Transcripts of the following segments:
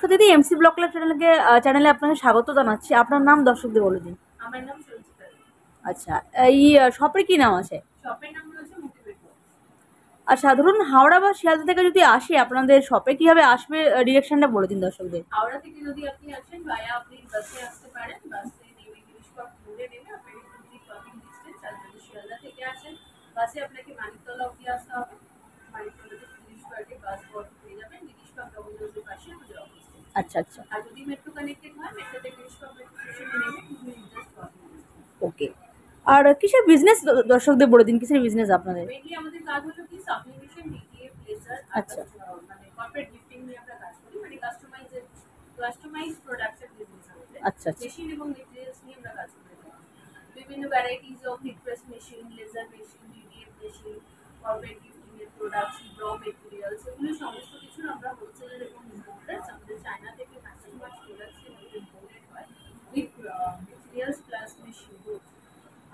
নমস্কার দিদি, MC blog club চ্যানেলে আপনাকে স্বাগত জানাচ্ছি। আপনার নাম দর্শকদের বলে দিন। আমার নাম সঞ্চিতা। আচ্ছা, এই শপের কি নাম আছে? শপের নাম হচ্ছে মোটিভেট বক্স। আচ্ছা, ধরুন হাওড়া বা শিয়ালদা থেকে যদি আসি আপনাদের শপে, কিভাবে আসবে ডিরেকশনটা বলে দিন দর্শকদের। হাওড়া থেকে যদি আপনি আসেন ভায়া আপনি বাসে আসতে পারেন, বাসে নেমে গিরিশপাড় মোড়ে নেমে আপনাকে 2 ওয়াকিং ডিস্টেন্স। আর যদি শিয়ালদা থেকে আসেন বাসে আপনাকে মানিকতলা অবধি আসতে হবে। মানিকতলা থেকে গিরিশপাড়ে বাস পেয়ে যাবেন। গিরিশপাড় ডবল পাশে আমাদের অফিস। আচ্ছা আচ্ছা, আর যদি মেট্রো কানেক্টেড হয় মেট্রোতে গিরিশপাড় মেট্রো স্টেশনে নেমে 2 মিনিট জাস্ট ওয়াকিং ডিস্টেন্স। ওকে। আর কিসের বিজনেস দর্শকদের বলে দিন, কিসের বিজনেস আপনাদের? মেইনলি আমাদের কাজ হলো কি সাবলিমেশন, ডিটিএফ, লেজার আর আচ্ছা মানে কর্পোরেট গিফটিং নিয়ে আমরা কাজ করি। মানে কাস্টমাইজ প্রোডাক্টের বিজনেস আমাদের। আচ্ছা আচ্ছা, মেশিন এবং মেটেরিয়ালস নিয়ে আমরা কাজ করে থাকি। বিভিন্ন varieties of heat press machine, laser machine, DTF machine, corporate gifting এর প্রোডাক্টস, র মেটেরিয়ালস, এগুলো সমস্ত কিছু আমরা হোলসেলার এবং ইম্পোর্টার্স আমাদের চায়না থেকে ম্যাক্সিমাম প্রোডাক্টস ইম্পোর্টেড হয় উইথ মেটেরিয়ালস প্লাস মেশিন।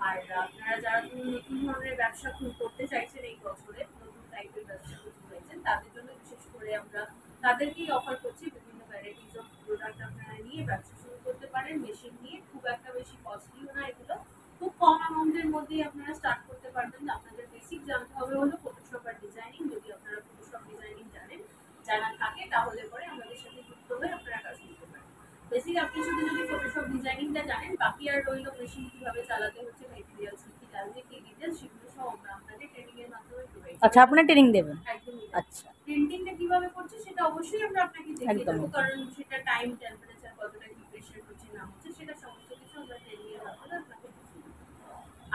আর আপনারা যারা নতুন ধরনের ব্যবসা করতে চাইছেন এই বছরে, নতুন টাইপের ব্যবসা করতে চাইছেন, তাদের জন্য বিশেষ করে আমরা তাদেরকেই অফার করছি বিভিন্ন ভ্যারাইটিস অফ প্রোডাক্ট আপনারা নিয়ে ব্যবসা শুরু করতে পারেন। মেশিন নিয়ে খুব একটা বেশি কস্টলিও না, এগুলো খুব কম অ্যামাউন্টের মধ্যেই আপনারা স্টার্ট করতে পারবেন। আপনাদের বেসিক জানতে হবে হলো ফটোশপ আর ডিজাইনিং। যদি আপনারা ফটোশপ ডিজাইনিং জানা থাকে তাহলে পরে আমাদের সাথে যুক্ত হয়ে আপনারা কাজ করতে পারেন। বেসিক আপনি শুধু যদি ফটোশপ ডিজাইনিংটা জানেন, বাকি আর রইল মেশিন কিভাবে চালাতে হচ্ছে, মেটেরিয়ালস কি লাগবে, কি ডিটেইলস, সেগুলো সব আমরা আপনাদের ট্রেনিং এর মাধ্যমে প্রোভাইড করি। আচ্ছা, আপনারা ট্রেনিং দেবেন? একদমই। আচ্ছা, প্রিন্টিংটা কিভাবে করছে সেটা অবশ্যই আমরা আপনাকে দেখিয়ে দেবো, কারণ সেটা টাইম, টেম্পারেচার, কতটা কি প্রেশার হচ্ছে না হচ্ছে সেটা সমস্ত কিছু আমরা ট্রেনিং এর মাধ্যমে আপনাকে দেখিয়ে দেবো।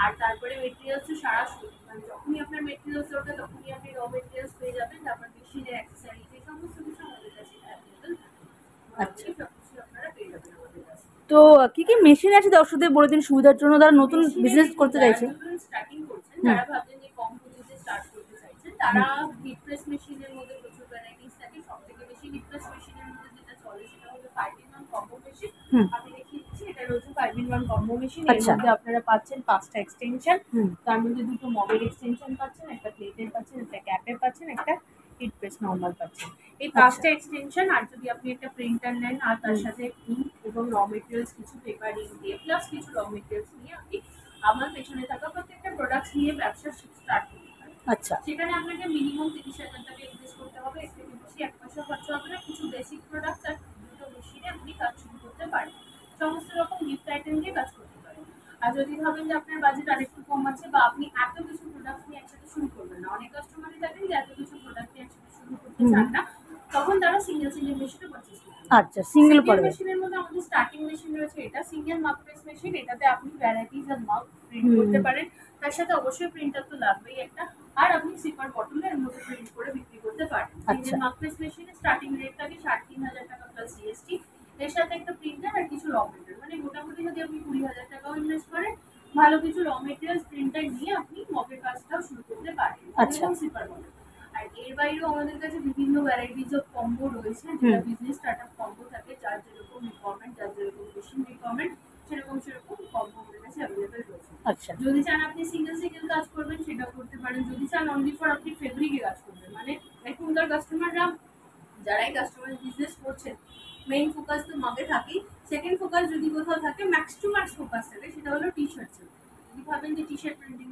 আর তারপরে মেটেরিয়ালস সারা মানে যখনই আপনার মেটেরিয়ালস ওঠে তখনই আপনি র মেটেরিয়ালস পেয়ে যাবেন। তারপর মেশিনের অ্যাক্সেসরিজ, এই সমস্ত কিছু আমাদের কাছে অ্যাভেলেবল থাকে। আচ্ছা। সবকিছু আপনারা পেয়ে যাবেন আমাদের কাছে। তো কি কি মেশিন আছে দর্শকদের বলে দিন, সুবিধার জন্য যারা নতুন বিজনেস করতে চাইছে। স্টার্টিং করছেন, যারা ভাবছেন যে কম পুঁজিতে স্টার্ট করতে চাইছেন, তারা হিট প্রেস মেশিনের মধ্যে প্রচুর ভ্যারাইটিস থাকে। সবথেকে বেশি হিট প্রেস মেশিনের মধ্যে যেটা চলে সেটা হলো 5-in-1 কম্বো মেশিন। আমি দেখিয়ে দিচ্ছি, এটা রয়েছে 5-in-1 কম্বো মেশিন। এর মধ্যে আপনারা পাচ্ছেন 5টা এক্সটেনশন, তার মধ্যে 2টো মবের এক্সটেনশন পাচ্ছেন, একটা প্লেটের পাচ্ছেন, একটা ক্যাপের পাচ্ছেন, একটা হিট প্রেস নর্মাল পাচ্ছেন। এই 5টা এক্সটেনশন আর যদি আপনি একটা প্রিন্টার নেন আর তার সাথে ইঙ্ক এবং র মেটেরিয়ালস কিছু পেপার ইঙ্ক দিয়ে প্লাস কিছু র মেটেরিয়ালস নিয়ে আপনি আমার পেছনে থাকা প্রত্যেকটা প্রোডাক্টস নিয়ে ব্যবসা স্টার্ট করতে পারেন। আচ্ছা, সেখানে আপনাকে মিনিমাম 30,000 টাকা ইনভেস্ট করতে হবে। এর থেকে বেশি 1 পয়সা খরচা হবে না। কিছু বেসিক প্রোডাক্টস আর 2টো মেশিনে আপনি কাজ শুরু করতে পারেন। সমস্ত রকম গিফট আইটেম দিয়ে কাজ করতে পারেন। আর যদি ভাবেন যে আপনার বাজেট আরেকটু কম আছে বা আপনি এত কিছু প্রোডাক্ট নিয়ে একসাথে শুরু করবেন না, অনেক কাস্টমারই দেখেন যে এত কিছু প্রোডাক্ট নিয়ে একসাথে শুরু করতে চান না, তখন তারা সিঙ্গেল মেশিনও পারচেজ করতে পারেন। আচ্ছা, সিঙ্গেল পড়বে। মেশিনের মধ্যে আমাদের স্টার্টিং মেশিন রয়েছে, এটা সিঙ্গেল মার্ক প্রেস মেশিন। এটাতে আপনি ভ্যারাইটিস অফ মার্ক প্রিন্ট করতে পারেন। তার সাথে অবশ্যই প্রিন্টার তো লাগবেই একটা, আর আপনি সিপার বটলের মধ্যে প্রিন্ট করে বিক্রি করতে পারেন। সিঙ্গেল মার্ক প্রেস মেশিনের স্টার্টিং রেট থাকে 3,500 টাকা প্লাস জিএসটি। এর সাথে একটা প্রিন্টার আর কিছু র মেটেরিয়াল, মানে মোটামুটি যদি আপনি 20,000 টাকাও ইনভেস্ট করেন, ভালো কিছু র মেটেরিয়ালস প্রিন্টার নিয়ে আপনি মগের কাজটাও শুরু করতে পারেন। আচ্ছা, সিপার বটল। আর এর বাইরেও আমাদের কাছে বিভিন্ন ভ্যারাইটিস অফ কম্বো রয়েছে, যেটা বিজনেস স্টার্টআপ কম্বো থাকে। যার যেরকম রিকোয়ারমেন্ট, যার যেরকম মেশিন রিকোয়ারমেন্ট, সেরকম কম্বো আমাদের কাছে অ্যাভেলেবল রয়েছে। আচ্ছা, যদি চান আপনি সিঙ্গেল কাজ করবেন সেটাও করতে পারেন। যদি চান অনলি ফর আপনি ফেব্রিকে কাজ করবেন, মানে এখনকার কাস্টমাররা যারাই কাস্টমার বিজনেস করছেন, মেইন ফোকাস তো মাগে থাকেই। সেকেন্ড ফোকাস যদি কোথাও থাকে, ম্যাক্স টু ম্যাক্স ফোকাস থাকে, সেটা হলো টি শার্টস। যদি ভাবেন যে টি শার্ট প্রিন্টিং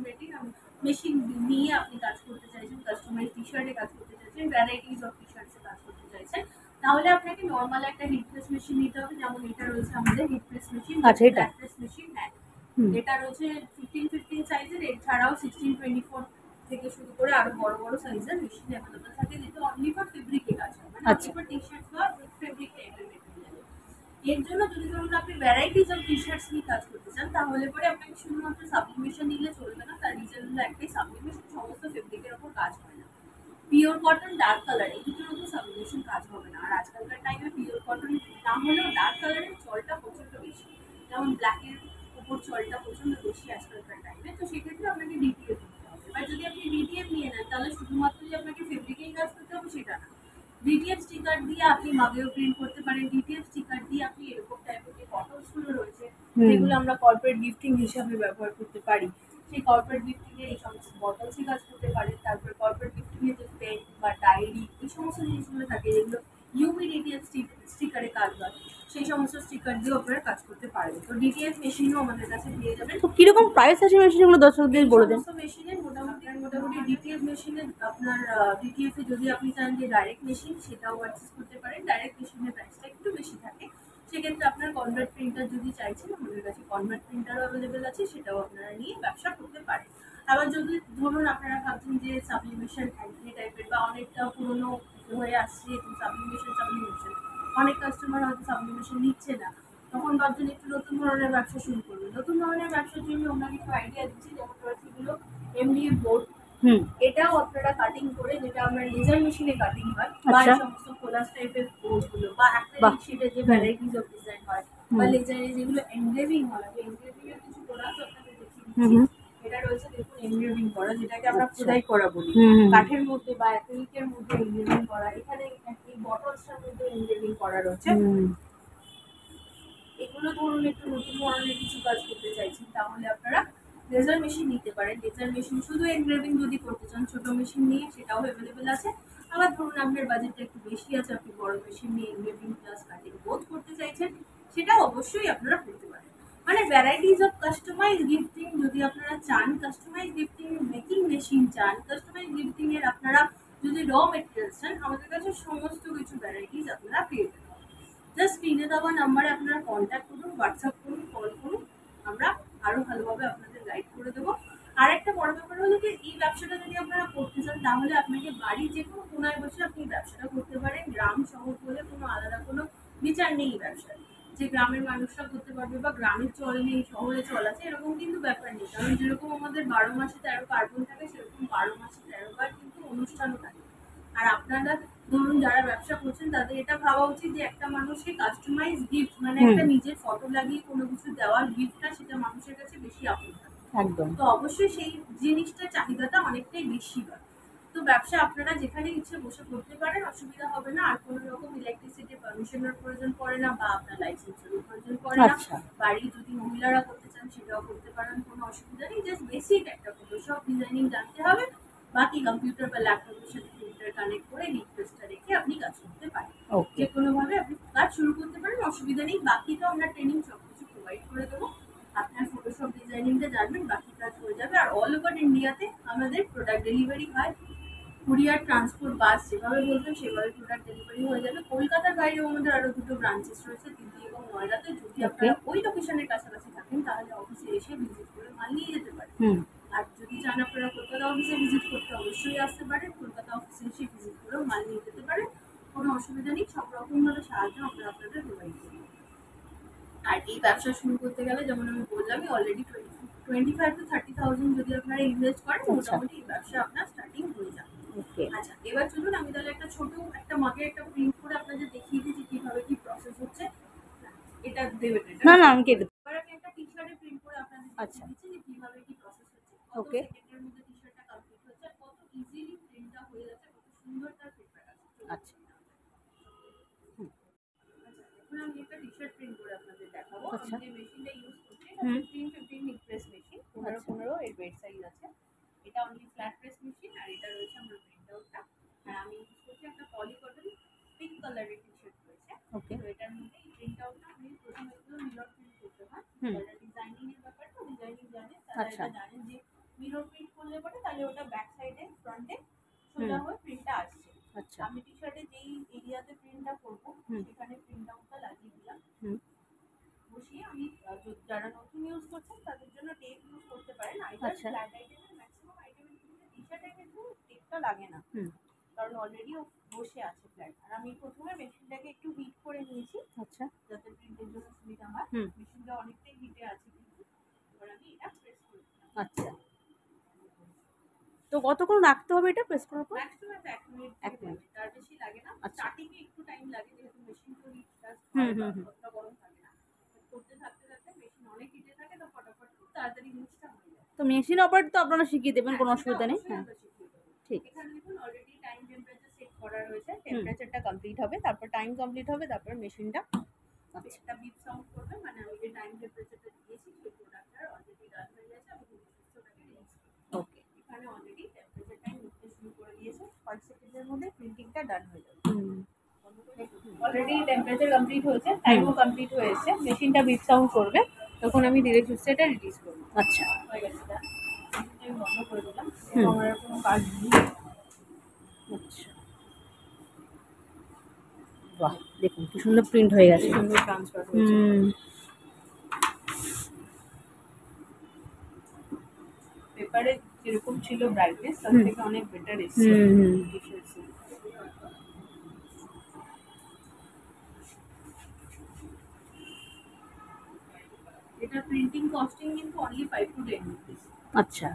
মেশিন নিয়ে আপনি কাজ করতে চাইছেন, কাস্টমাইজ টি শার্টে কাজ করতে চাইছেন, ভ্যারাইটিস অফ টি শার্টসে কাজ করতে চাইছেন, তাহলে আপনাকে নর্মাল একটা হিট প্রেস মেশিন নিতে হবে। যেমন এটা রয়েছে আমাদের হিট প্রেস মেশিন। আচ্ছা, এটা প্রেস মেশিন, হ্যাঁ, এটা রয়েছে 15-15 সাইজের। এছাড়াও 16-24 থেকে শুরু করে আরো বড় বড় সাইজের মেশিন অ্যাভেলেবল থাকে, যেটা অনলি ফর ফেব্রিকে কাজ হয়, মানে অনলি ফর টি শার্ট বা ফেব্রিক টাইপের মেটেরিয়াল। এর জন্য যদি ধরুন আপনি ভ্যারাইটিস অফ টি শার্টস নিয়ে কাজ করতে চান, তাহলে পরে আপনাকে শুধুমাত্র সাবলিমেশন নিলে চলবে না। তার রিজন হলো একটাই, সাবলিমেশন সমস্ত ফেব্রিকের ওপর কাজ হয় না। পিওর কটন, ডার্ক কালার, এই দুটোর ওপর সাবলিমেশন কাজ হবে না। আর আজকালকার টাইমে পিওর কটন না হলেও ডার্ক কালারের চলটা প্রচন্ড বেশি, যেমন ব্ল্যাকের উপর চলটা প্রচন্ড বেশি আজকালকার টাইমে। তো সেক্ষেত্রে আপনাকে ডিটিএফ নিতে হবে। এবার যদি আপনি ডিটিএফ নিয়ে নেন, তাহলে শুধুমাত্র যে আপনাকে ফেব্রিকেই কাজ করতে হবে সেটা না। ডিটিএফ স্টিকার দিয়ে আপনি মাগেও প্রিন্ট করতে পারেন। ডিটিএফ স্টিকার দিয়ে আপনি এরকম টাইপের যে বটলস গুলো রয়েছে, যেগুলো আমরা কর্পোরেট গিফটিং হিসাবে ব্যবহার করতে পারি, সেই কর্পোরেট গিফটিং এর এই সমস্ত বটলসই কাজ করতে পারেন। তারপরে কর্পোরেট গিফটিং এর যে পেন বা ডায়েরি, এই সমস্ত জিনিসগুলো থাকে, যেগুলো ইউভি ডিটিএফ স্টিকারে কাজ হয়, সেই সমস্ত স্টিকার দিয়েও আপনারা কাজ করতে পারবেন। তো ডিটিএফ মেশিনও আমাদের কাছে পেয়ে যাবেন। তো কিরকম প্রাইস আছে মেশিনগুলো দর্শকদের বলে দেন। সমস্ত মেশিনের মোটামুটি ডিটিএফ মেশিনে আপনার ডিটিএফ এ যদি আপনি চান যে ডাইরেক্ট মেশিন, সেটাও পারচেস করতে পারেন। ডাইরেক্ট মেশিনের প্রাইসটা একটু বেশি থাকে, সেক্ষেত্রে আপনার কনভার্ট প্রিন্টার যদি চাইছেন, আমাদের কাছে কনভার্ট প্রিন্টারও অ্যাভেলেবেল আছে, সেটাও আপনারা নিয়ে ব্যবসা করতে পারেন। আবার যদি ধরুন আপনারা ভাবছেন যে সাবলিমেশন অ্যান্টি টাইপের বা অনেকটা পুরোনো হয়ে আসছে, সাবলিমেশন অনেক কাস্টমার হয়তো সাবলিমেশন নিচ্ছে না, তখন ভাবছেন একটু নতুন ধরনের ব্যবসা শুরু করবেন। নতুন ধরনের ব্যবসার জন্য আমরা কিছু আইডিয়া দিচ্ছি, যেমন ধরছি এগুলো এমডিএফ বোর্ড, এটাও আপনারা কাটিং করে, যেটা আমরা লেজার মেশিনে কাটিং হয়, বা এই সমস্ত কোলাস টাইপের বোর্ডগুলো বা অ্যাক্রিলিক শিটে যে ভ্যারাইটিস অফ ডিজাইন হয়, বা লেজারে যেগুলো এনগ্রেভিং হয়, এনগ্রেভিং এর কিছু প্রোডাক্ট আপনাদের দেখিয়ে দিচ্ছি। এটা রয়েছে দেখুন এনগ্রেভিং করা, যেটাকে আমরা খোদাই করা বলি, কাঠের মধ্যে বা অ্যাক্রিলিকের মধ্যে এনগ্রেভিং করা। এখানে এই বটলসটার মধ্যে এনগ্রেভিং করা রয়েছে। এগুলো ধরুন একটু নতুন ধরনের কিছু কাজ করতে চাইছেন, তাহলে আপনারা লেজার মেশিন নিতে পারেন। লেজার মেশিন শুধু এনগ্রেভিং যদি করতে চান, ছোট মেশিন নিয়ে সেটাও অ্যাভেলেবেল আছে। আবার ধরুন আপনার বাজেটটা একটু বেশি আছে, আপনি বড় মেশিন নিয়ে এনগ্রেভিং প্লাস কাটিং বোথ করতে চাইছেন, সেটাও অবশ্যই আপনারা করতে পারেন। মানে ভ্যারাইটিস অফ কাস্টমাইজ গিফটিং যদি আপনারা চান, কাস্টমাইজ গিফটিং মেকিং মেশিন চান, কাস্টমাইজ গিফটিং এর আপনারা যদি র মেটেরিয়ালস চান, আমাদের কাছে সমস্ত কিছু ভ্যারাইটিস আপনারা পেয়ে যাবেন। জাস্ট স্ক্রিনে দেওয়া নাম্বারে আপনারা কন্ট্যাক্ট করুন, হোয়াটসঅ্যাপ করুন, কল করুন, আমরা আরো ভালোভাবে আপনাদের গাইড করে দেবো। আর একটা বড় ব্যাপার হলো যে এই ব্যবসাটা যদি আপনারা করতে চান, তাহলে আপনাকে বাড়ির যে কোনো কোনায় বসে আপনি ব্যবসাটা করতে পারেন। গ্রাম শহর বলে কোনো আলাদা কোনো বিচার নেই এই ব্যবসার, যে গ্রামের মানুষরা করতে পারবে বা গ্রামের চল নেই শহরে চল আছে, এরকম কিন্তু ব্যাপার নেই। কারণ যেরকম আমাদের 12 মাসে 13 পার্বণ থাকে, সেরকম 12 মাসে 13 বার কিন্তু অনুষ্ঠানও থাকে। আর আপনারা ধরুন যারা ব্যবসা করছেন, তাদের এটা ভাবা উচিত যে একটা মানুষকে কাস্টমাইজ গিফট, মানে একটা নিজের ফটো লাগিয়ে কোনো কিছু দেওয়ার গিফটটা, সেটা মানুষের কাছে বেশি আপন থাকে। একদম। তো অবশ্যই সেই জিনিসটার চাহিদাটা অনেকটাই বেশি হয়। তো ব্যবসা আপনারা যেখানে ইচ্ছে বসে করতে পারেন, অসুবিধা হবে না। আর কোনো রকম ইলেকট্রিসিটি পারমিশনের প্রয়োজন পড়ে না, বা আপনার লাইসেন্সেরও প্রয়োজন পড়ে না। বাড়ি যদি মহিলারা করতে চান, সেটাও করতে পারেন, কোনো অসুবিধা নেই। জাস্ট বেসিক একটা ফটোশপ ডিজাইনিং জানতে হবে, বাকি কম্পিউটার বা ল্যাপটপের সাথে প্রিন্টার কানেক্ট করে রিকোয়েস্টটা রেখে আপনি কাজ করতে পারেন। যে কোনোভাবে আপনি কাজ শুরু করতে পারেন, অসুবিধা নেই। বাকিটা আমরা ট্রেনিং সবকিছু প্রোভাইড করে দেবো। আপনার ফটোশপ ডিজাইনিংটা জানবেন, বাকি কাজ হয়ে যাবে। আর অল ওভার ইন্ডিয়াতে আমাদের প্রোডাক্ট ডেলিভারি হয়, কুরিয়ার, ট্রান্সপোর্ট, বাস যেভাবে বলবেন সেভাবে প্রোডাক্ট ডেলিভারি হয়ে যাবে। কলকাতার বাইরেও আমাদের আরো 2টো ব্রাঞ্চেস রয়েছে, দিল্লি এবং নয়ডাতে। যদি আপনারা ওই লোকেশনের কাছাকাছি থাকেন, তাহলে অফিসে এসে ভিজিট করে মাল নিয়ে যেতে পারেন। আর যদি চান আপনারা কলকাতা অফিসে ভিজিট করতে, অবশ্যই আসতে পারেন। কলকাতা অফিসে এসে ভিজিট করেও মাল নিয়ে যেতে পারেন, কোনো অসুবিধা নেই। সব রকম ভাবে সাহায্য আমরা আপনাদের প্রোভাইড করি। আর এই ব্যবসা শুরু করতে গেলে, যেমন আমি বললামই অলরেডি, 25 to 30,000 যদি আপনারা ইনভেস্ট করেন, মোটামুটি এই ব্যবসা আপনার স্টার্টিং হয়ে যাবে। আচ্ছা, এবার চলুন আমি তাহলে একটা ছোট একটা মাকে একটা প্রিন্ট করে আপনাদের দেখিয়ে দিই যে কিভাবে কি প্রসেস হচ্ছে। এটা দেবেন না না, আমি কেটে দেবো। এবার আমি একটা টি-শার্টে প্রিন্ট করে আপনাদের দেখিয়ে দিচ্ছি যে কিভাবে কি প্রসেস হচ্ছে, কত ওকে। সেকেন্ডের মধ্যে টি-শার্টটা কমপ্লিট হচ্ছে, আর কত ইজিলি প্রিন্টটা হয়ে যাচ্ছে, কত সুন্দর তার পেপার আছে। আচ্ছা। এখন আমি একটা টি-শার্ট প্রিন্ট করে আপনাদের দেখাবো। আচ্ছা। আমি যে মেশিনটা ইউজ করছি, এটা 15 নিক প্রেস মেশিন, 15 এর বেড সাইজ আছে। এটা অনলি ফ্ল্যাট প্রেস মেশিন, আর এটা রয়েছে আমার প্রিন্ট আউটটা। আর আমি ইউজ করছি একটা পলি কটন পিঙ্ক কালারের টি-শার্ট রয়েছে। ওকে। তো এটার মধ্যে এই প্রিন্ট আউটটা আমি প্রথমে একটু মিরর প্রিন্ট করতে হয়। এটা ডিজাইনিং এর ব্যাপার, তো ডিজাইনিং জানেন, তারা এটা জানেন যে মিরর প্রিন্ট করলে পরে তাহলে ওটা ব্যাক সাইডে ফ্রন্টে সোজা হয়ে প্রিন্টটা আসছে। আচ্ছা। আমি টি-শার্টে যেই এরিয়াতে প্রিন্টটা করবো, সেখানে প্রিন্ট আউটটা লাগিয়ে দিলাম। বসিয়ে আমি যারা নতুন ইউজ করছেন, তাদের জন্য টেপ ইউজ করতে পারেন। আইদার ফ্ল্যাট আইটেমের, ম্যাক্সিমাম আইটেমের ক্ষেত্রে টি-শার্ট আইটেমের টেপটা লাগে না, কারণ অলরেডি ও বসে আছে ফ্ল্যাট। আর আমি প্রথমে মেশিনটাকে একটু হিট করে নিয়েছি, আচ্ছা, যাতে প্রিন্টের জন্য সুবিধা হয়। মেশিনটা অনেকটাই হিটে আছে কিন্তু। এবার আমি এটা প্রেস করে দিলাম। আচ্ছা, তো কতক্ষণ রাখতে হবে এটা প্রেস করার পর? ম্যাক্সিমাম 1 মিনিট, 1 মিনিট, তার বেশি লাগে না। স্টার্টিং এ একটু টাইম লাগে, যেহেতু মেশিন তো হিট জাস্ট অতটা গরম থাকে না। করতে থাকতে থাকতে মেশিন অনেক হিটে থাকে, তো ফটাফট খুব তাড়াতাড়ি জিনিসটা হয়ে যায়। তো মেশিন অপারেট তো আপনারা শিখিয়ে দেবেন, কোনো অসুবিধা নেই। হ্যাঁ, ঠিক। এখানে দেখুন অলরেডি টাইম টেম্পারেচার সেট করা রয়েছে। টেম্পারেচারটা কমপ্লিট হবে, তারপর টাইম কমপ্লিট হবে, তারপর মেশিনটা একটা বিপ সাউন্ড করবে। মানে আমি যে টাইম টেম্পারেচারটা দিয়েছি, সেই প্রোডাক্টটা অলরেডি রান হয়ে গেছে। আমি ওটাকে রিলিজ করব। ওকে, এখানে অলরেডি টেম্পারেচার টাইম উঠতে শুরু করে দিয়েছে। 5 সেকেন্ডের মধ্যে প্রিন্টিংটা ডান হয়ে যাবে। অলরেডি টেম্পারেচার কমপ্লিট হয়েছে, টাইমও কমপ্লিট হয়েছে, মেশিনটা বিপ সাউন্ড করবে, তখন আমি ধীরে সুস্থে এটা রিলিজ করবো। আচ্ছা। হয়ে গেছে এটা, আমি বন্ধ করে দিলাম, আমার আর কোনো কাজ নেই। আচ্ছা, বাহ, দেখুন কি সুন্দর প্রিন্ট হয়ে গেছে। সুন্দর ট্রান্সফার হয়েছে। পেপারে যেরকম ছিল ব্রাইটনেস তার থেকে অনেক বেটার এসেছে। এটা প্রিন্টিং কস্টিং কিন্তু অনলি 5 to 10 রুপিস। আচ্ছা,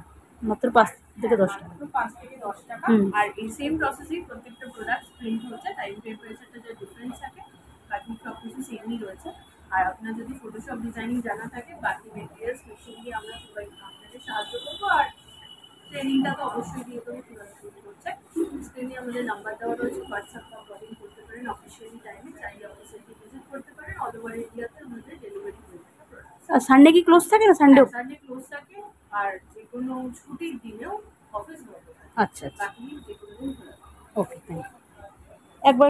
মাত্র 5 থেকে 10 টাকা। মাত্র 5 থেকে 10 টাকা। আর এই সেম প্রসেসেই প্রত্যেকটা প্রোডাক্ট প্রিন্ট হচ্ছে, টাইম টেম্পারেচারটা যে ডিফারেন্স থাকে বাকি সব কিছু সেমই রয়েছে। আর আপনার যদি ফটোশপ ডিজাইনিং জানা থাকে, বাকি মেটেরিয়ালস মেশিন দিয়ে আমরা আপনাদের সাহায্য করবো। আর ট্রেনিংটা তো অবশ্যই দিয়ে দেবো কীভাবে শুরু করছে। স্ক্রিনে আমাদের নাম্বার দেওয়া রয়েছে, হোয়াটসঅ্যাপ বা কলিং করতে পারেন অফিসিয়ালি টাইমে, চাইলে অফিসে ভিজিট করতে পারেন। অল ওভার ইন্ডিয়াতে আমাদের ডেলিভারি হয়ে থাকে প্রোডাক্ট। আর সানডে কি ক্লোজ থাকে না? সানডে সানডে ক্লোজ থাকে, আর যে কোনো ছুটির দিনেও অফিস বন্ধ থাকে। আচ্ছা আচ্ছা, বাকি যে কোনো দিন খোলা থাকে। ওকে, থ্যাংক ইউ। একবার